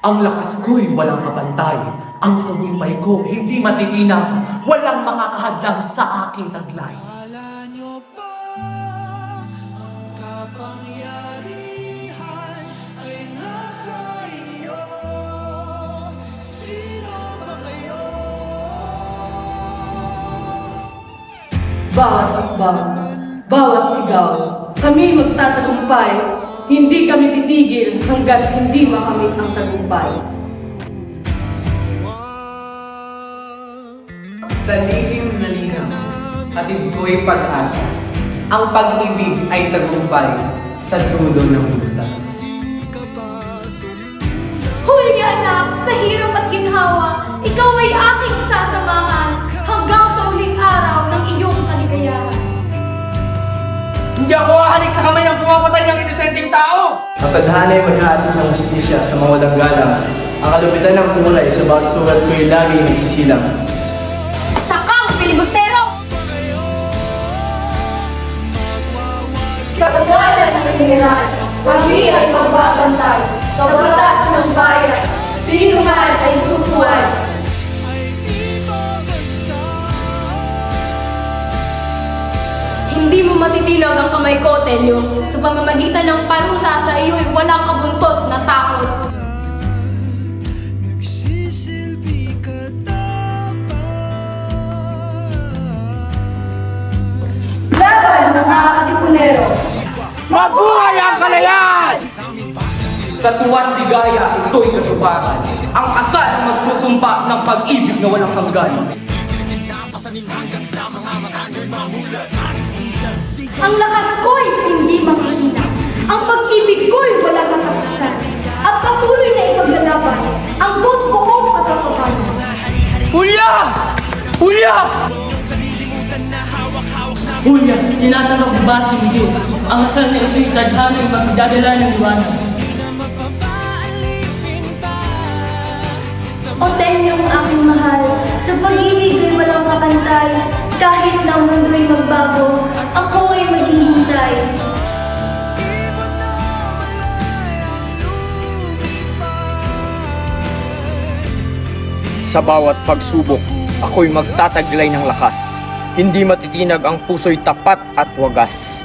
Ang lakas ko'y walang kapantay. Ang tagumpay ko hindi matitinag. Walang makakahadlang sa aking taglay. Akala nyo ba ang kapangyarihan ay nasa inyo? Sino ba kayo? Bawat hakbang, bawat sigaw, kami magtatagumpay. Hindi kami titigil hanggat hindi makamit ang tagumpay. Sa lihim na linang, hatid ko'y pag-asa. Ang pag-ibig ay tagumpay sa dulo ng pusa. Huli anak, sa hirap at ginhawa, ikaw ay aking sasamahan hanggang sa uling araw ng iyong kaligayahan. Hindi ako hahanik sa kamay ng pumapatay ng inosenteng tao! Ang tadhana ay maghahatid ng hustisya sa mga walang galang. Ang kalupitan ng kulay sa bawat sugat ko'y lagi nagsisilang. Sakang filibustero! Sa kagalan ng general, kami ay magbabantay sa batas ng bayan. Sino man ay susuway. Hindi mo matitinag ang kamay ko, Telyo. Sa pamamagitan ng parusa sa iyo'y walang kabuntot na takot. Nagsisilbi ka dapat. Laban ng mga katipunero. Mabuhay ang kalayaan! Sa tuwa't ligaya, ito'y katuparan. Ang kasal ang magsusumpa ng pag-ibig na walang hanggan. Ang lakas ko'y hindi maghihina. Ang pag-ibig ko'y walang katapusan. At patuloy na ipaglalaban ang buong katotohanan. Hulya! Hulya! Hulya, tinatanong mo ba si Miguel? Ang asal na ito'y tadhana'y magdadala ng liwanag. O Tenyong aking mahal, sa pag-ibig ay walang kapantay. Kahit na ang mundo'y magbago, ako ay maghihintay. Sa bawat pagsubok, ako'y magtataglay ng lakas. Hindi matitinag ang puso'y tapat at wagas.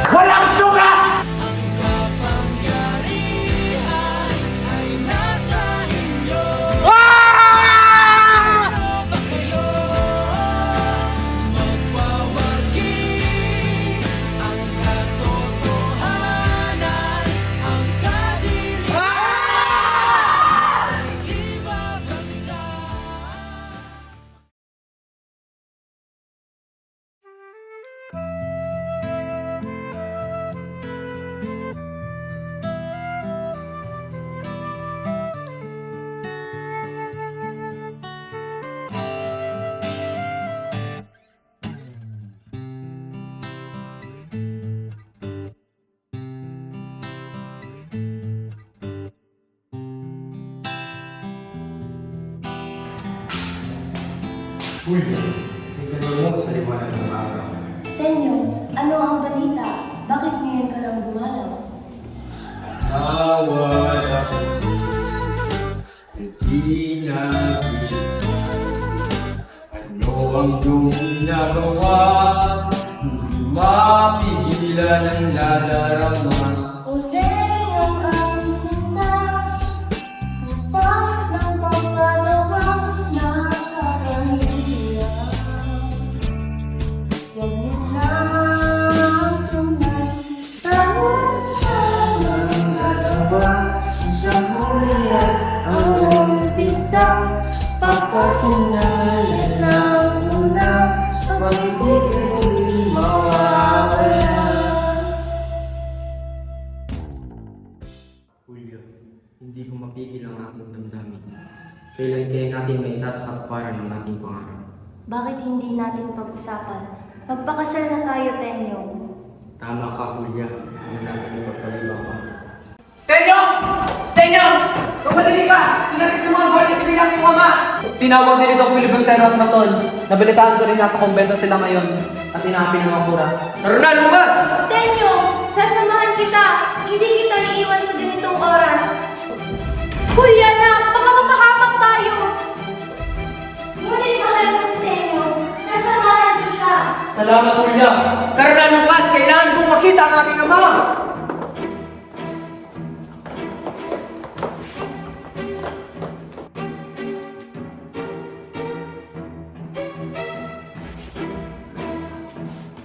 Walang sugat! Uy, tingnan mo sa liwanag ng araw. Tenyo, ano ang balita? Bakit ngayon ka lang dumalaw? Tawad ako, hindi nakita. Ano ang ginagawa? Hindi mapigilan ang nadarama. Uling ang aming sinta, upang ng pagkalawang nakakahiya. Huwag mo lang tunay, tawag sa aming dalawa. Sa muli ang umpisa, papatunay ng una, pag-ibig ay mawawala. Julio, hindi ko mapigil ang aking damdamin. Kailan kaya natin may isa sa kapwaran ng ating pangarap? Bakit hindi natin pag-usapan? Magpakasal na tayo, Tenyo. Tama ka, Julia. Hindi natin ipagpaliban pa. Tenyo! Tenyo! Lumadali ka! Tinatid ng mga guardias bilang yung ama! Tinawag din itong filibustero at mason. Nabalitaan ko rin nasa kumbento sila ngayon. at hinapin ng Makura. Tara na, Lucas! Tenyo, sasamahan kita. Hindi kita iiwan sa ganitong oras. Juliana, baka mapahamak tayo. Ngunit mahal ko si Tenyo. Sasamahan ko siya. Salamat, Julia! Tara na, Lucas! Kailangan kong makita ang aking ama!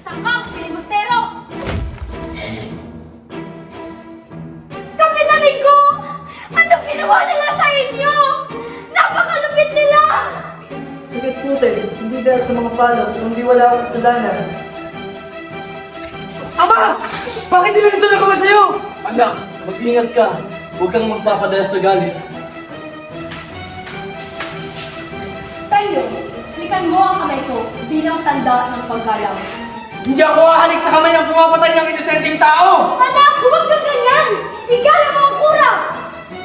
Sakang, Filibustero! Kapitanin ko! Anong ginawa nila sa inyo? Napakalupit nila! Sakit putin, hindi dahil sa mga palo, kundi wala akong kasalanan. Ama! Bakit nila nito nagawa sa'yo? Anak, mag-ingat ka. Huwag kang magpapadala sa galit. Tenyo, klikan mo ang kamay ko bilang tanda ng paggalang. Hindi ako hahalik sa kamay ng pumapatay ng inosenteng tao! Anak, huwag kang ganyan! Igalang ang kura!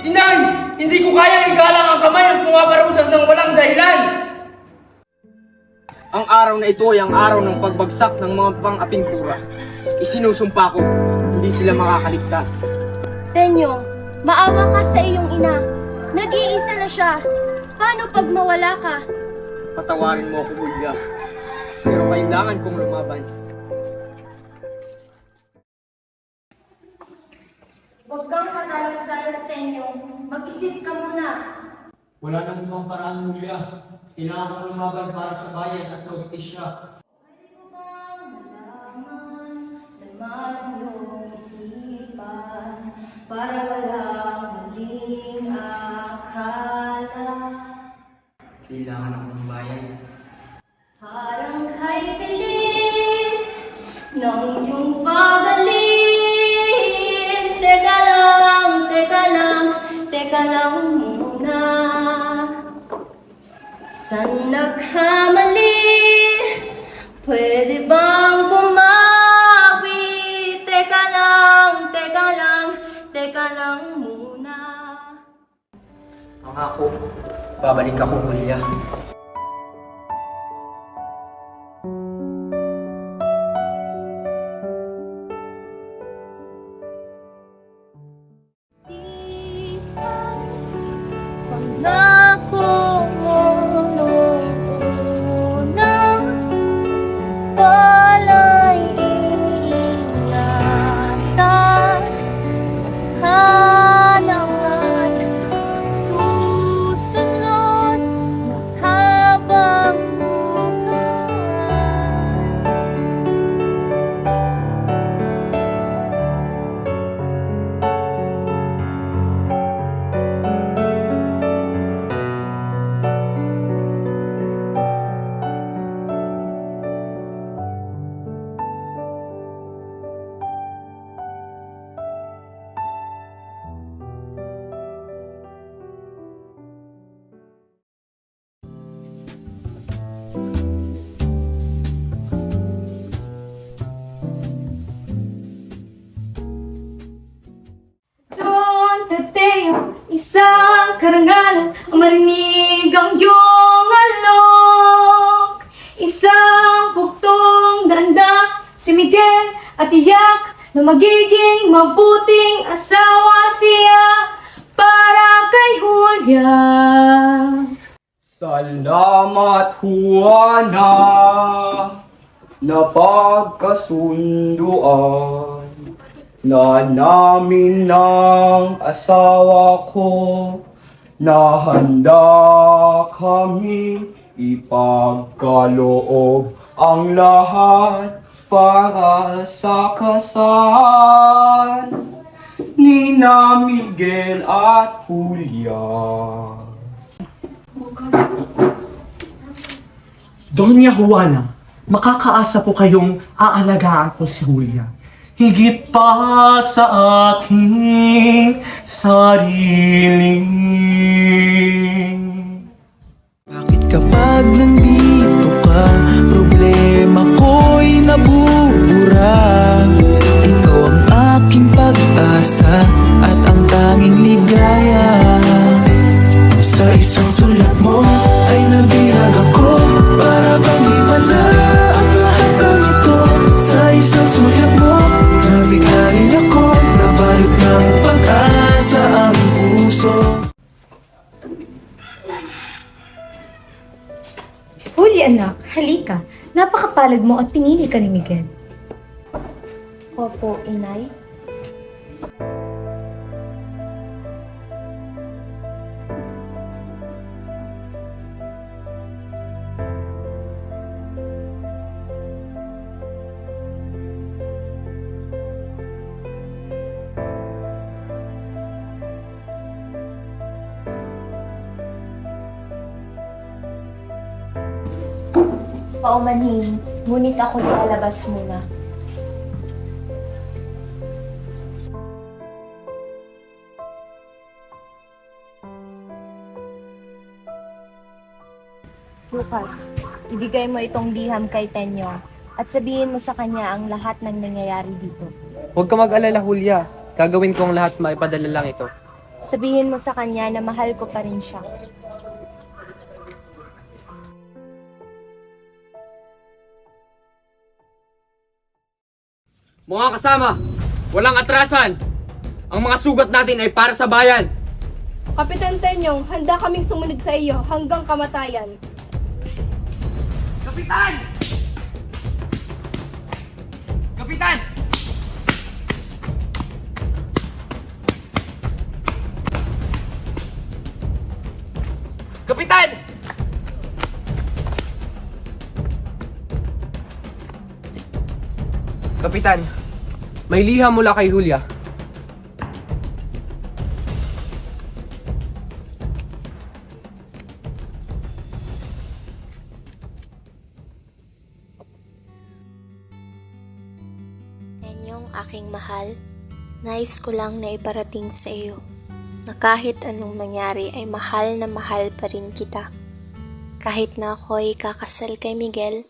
Inay! Hindi ko kayang igalang ang kamay ng pumaparusas ng walang dahilan! Ang araw na ito ay ang araw ng pagbagsak ng mga pang-aping kura. Isinusumpa ko, hindi sila makakaligtas. Tenyo, maawa ka sa iyong ina. Nag-iisa na siya. Paano pag mawala ka? Patawarin mo ako, Julia. Pero kailangan kong lumaban. Huwag kang madalos-dalos, Tenyo. Mag-isip ka muna. Wala nang ibang paraan, Julia. Kailangan kong lumaban para sa bayan at sa hustisya. Pwede ko bang malaman laman ang iyong isipan para walang maling akala? Kailangan ako ng bayan. Parang kay bilis ng iyong pagalis. Teka lang, teka lang, teka lang muna. Saan nagkamali? Pwede bang bumawi? Teka lang, teka lang, teka lang muna. Pangako, babalik ako, Julia. Pangako mo noong una, pala'y ingatan. Hanangan sa susunod na habang buhay. Doon tateo, isang karangalan, ang marinig ang iyong alok. Isang buktong danda, si Miguel at tiyak na magiging mabuting asawa siya para kay Julia. Salamat, Juana, na pagkasunduan na namin ng asawa ko, na handa kami ipagkaloob ang lahat para sa kasal ni na Miguel at Julia. Doña Juana, makakaasa po kayong aalagaan ko si Julia. Higit pa sa aking sarili. Bakit kapag nandito ka, problema ko'y nabubura? Ikaw ang aking pag-asa at ang tanging ligaya. Sa isang sulat mo ay nabihag ako, para bang iwala ang lahat ng ito. palad mo at pinili ka ni Miguel. Opo, inay. Paumanhin, ngunit ako lalabas muna. Lucas, ibigay mo itong liham kay Tenyo at sabihin mo sa kanya ang lahat ng nangyayari dito. Huwag ka mag-alala, Julia. Gagawin ko ang lahat, maipadala lang ito. Sabihin mo sa kanya na mahal ko pa rin siya. Mga kasama, walang atrasan. Ang mga sugat natin ay para sa bayan. Kapitan Tenyong, handa kaming sumunod sa iyo hanggang kamatayan. Kapitan! Kapitan! Kapitan! Kapitan, may liham mula kay Julia. Tenyong aking mahal, nais ko lang na iparating sa iyo na kahit anong mangyari ay mahal na mahal pa rin kita. Kahit na ako'y kakasal kay Miguel,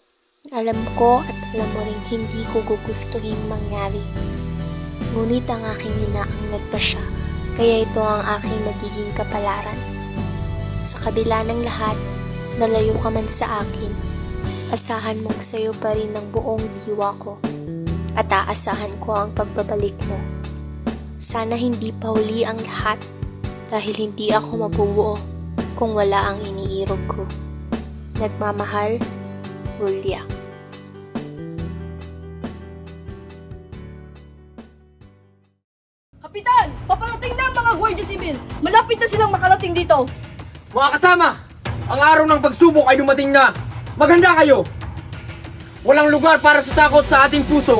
alam ko at alam mo rin hindi ko gugustuhin mangyari. Ngunit ang aking ina ang nagpasya, kaya ito ang aking magiging kapalaran. Sa kabila ng lahat, nalayo ka man sa akin, asahan mong sayo pa rin ng buong diwa ko. At aasahan ko ang pagbabalik mo. Sana hindi pa huli ang lahat dahil hindi ako mabubuo kung wala ang iniirog ko. Nagmamahal, Julia. Kapitan, paparating na ang mga Guardia Civil. Malapit na silang makarating dito. Mga kasama, ang araw ng pagsubok ay dumating na. Maghanda kayo. Walang lugar para sa takot sa ating puso.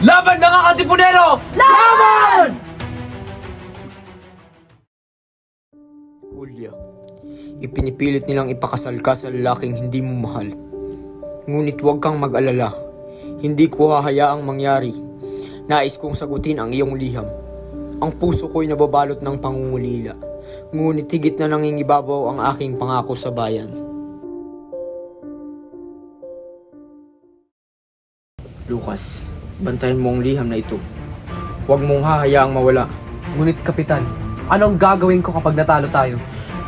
Laban mga katipunero! Laban! Julia, ipinipilit nilang ipakasal ka sa lalaking hindi mo mahal. Ngunit huwag kang mag-alala. Hindi ko hahayaang mangyari. Nais kong sagutin ang iyong liham. Ang puso ko'y nababalot ng pangungulila. Ngunit higit na nangingibabaw ang aking pangako sa bayan. Lucas, bantayan mo ang liham na ito. Huwag mong hahayaang mawala. Ngunit Kapitan, anong gagawin ko kapag natalo tayo?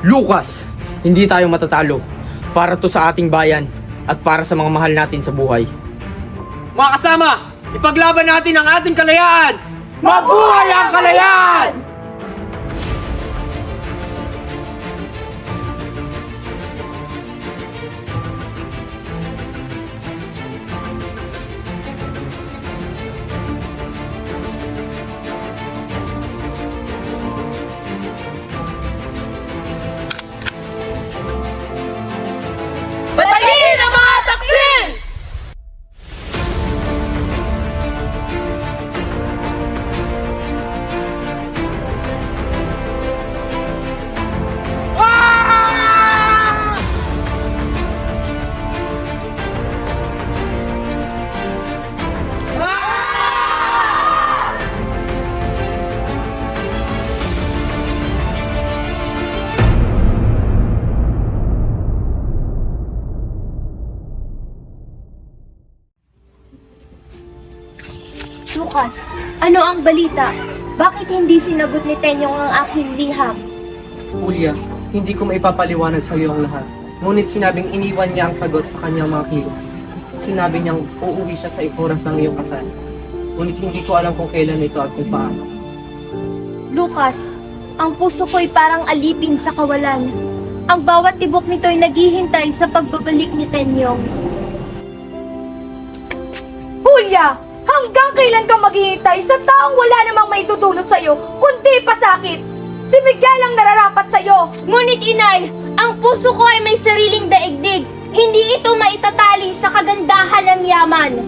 Lucas, hindi tayo matatalo. Para to sa ating bayan at para sa mga mahal natin sa buhay. Mga kasama, ipaglaban natin ang ating kalayaan! Mabuhay ang kalayaan! Patayin ang mga taksil! Lucas, ano ang balita? Bakit hindi sinagot ni Tenyong ang aking liham? Julia, hindi ko maipapaliwanag sa iyo ang lahat. Ngunit sinabing iniwan niya ang sagot sa kanyang mga kilos. Sinabi niyang uuwi siya sa oras ng iyong kasal. Ngunit hindi ko alam kung kailan ito at kung paano. Lucas, ang puso ko'y parang alipin sa kawalan. Ang bawat tibok nito'y naghihintay sa pagbabalik ni Tenyong. Julia, hanggang kailan ka maghihintay sa taong wala namang maitutulot sa'yo, kundi pasakit? Si Miguel ang nararapat sa'yo. Ngunit inay, ang puso ko ay may sariling daigdig. Hindi ito maitatali sa kagandahan ng yaman.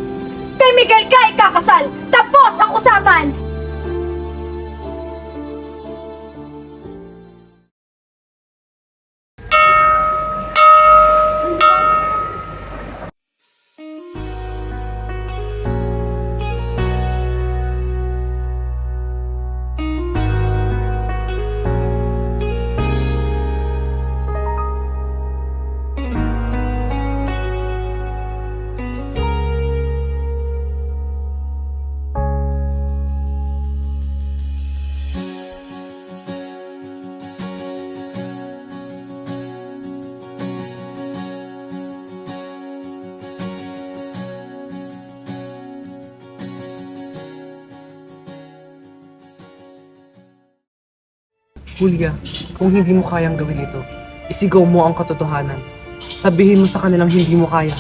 Kay Miguel ka ikakasal. Tapos ang usapan. Julia, kung hindi mo kayang gawin ito, isigaw mo ang katotohanan. Sabihin mo sa kanilang hindi mo kaya.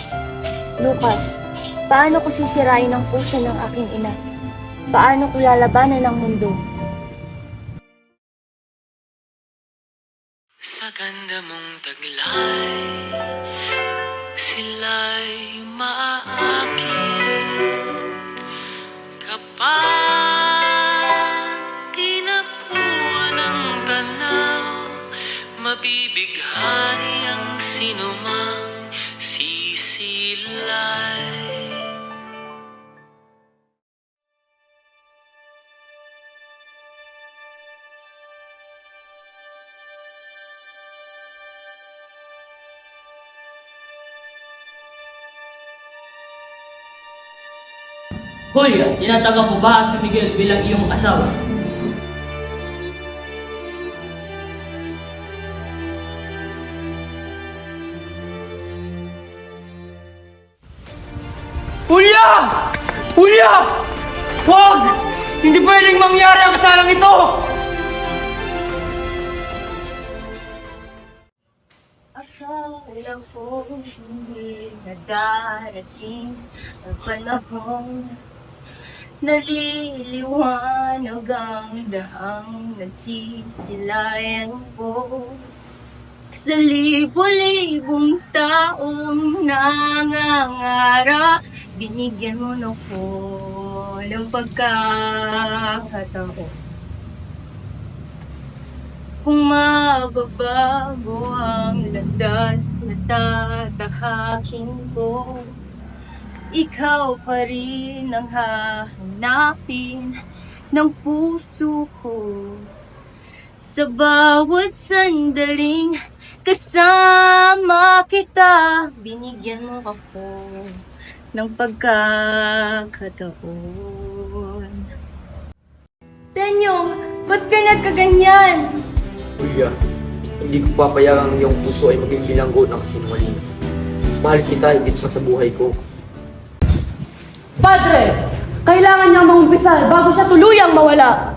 Lucas, paano ko sisirain ang puso ng aking ina? Paano ko lalabanan ang mundo? Sa ganda mong taglay, sila'y maaakin. Kapag tinapuan ang tanaw, mabibighani ang sinumang sisilay. Julia, tinatanggap mo ba si Miguel bilang iyong asawa? Julia! Julia! Huwag! Hindi pwedeng mangyari ang kasalang ito! Akala ko hindi na darating ang panahon. Naliliwanag ang daang nasisilayan ko. Sa libo-libong taong nangangarap, binigyan mo na ko ng pagkakataon. Kung mababago ang landas na tatahakin ko, ikaw pa rin ang hahanapin ng puso ko. Sa bawat sandaling kasama kita, binigyan mo ako ng pagkakataon. Tenyong, ba't ka nagkaganyan? Julia, hindi ko papayagang ang iyong puso ay maging bilanggo ng kasinungalingan. Mahal kita higit pa sa buhay ko. Padre, kailangan niyang mangumpisal bago siya tuluyang mawala.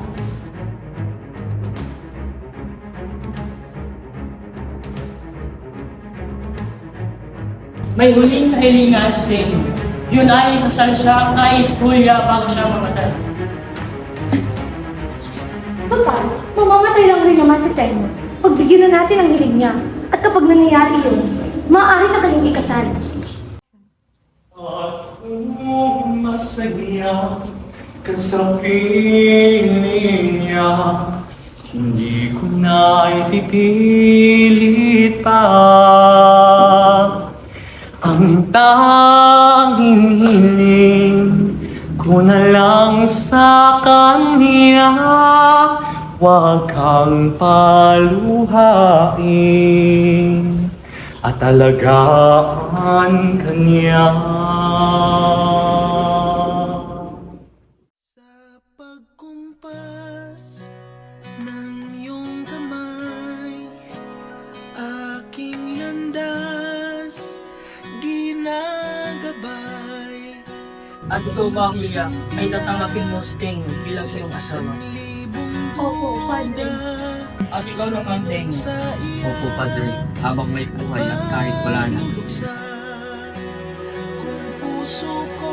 May huling kahilingan si Tenyo. Yun ay kasal siya kay Julia bago siya mamatay. Total, mamamatay lang rin naman si Tenyo. Pagbigyan na natin ang hiling niya. At kapag nangyayari yun, maaari na kayong ikasal. At masaya ka sa piling niya, hindi ko na ipipilit pa. Ang tanging hiling ko na lang sa kanya, huwag kang paluhain at alagaan kanya. Sa pagkumpas ng iyong kamay, aking landas ginagabay. At ikaw ba, Julia, ay tatanggapin mo si Tenyo bilang iyong asawa? Opo, Padre. At ikaw naman, Tenyo. Opo, Padre, habang may buhay at kahit wala na. Kung puso ko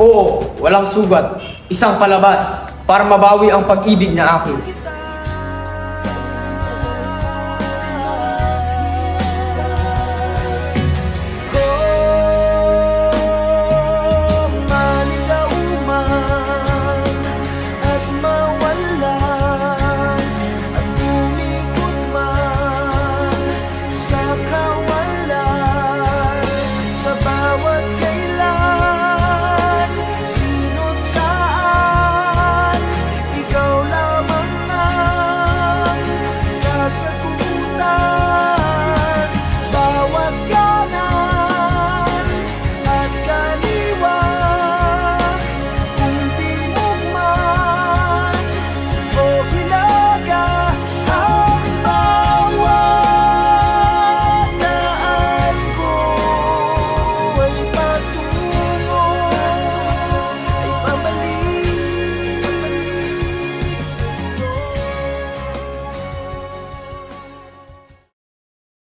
Oo, walang sugat. Isang palabas para mabawi ang pag-ibig na akin.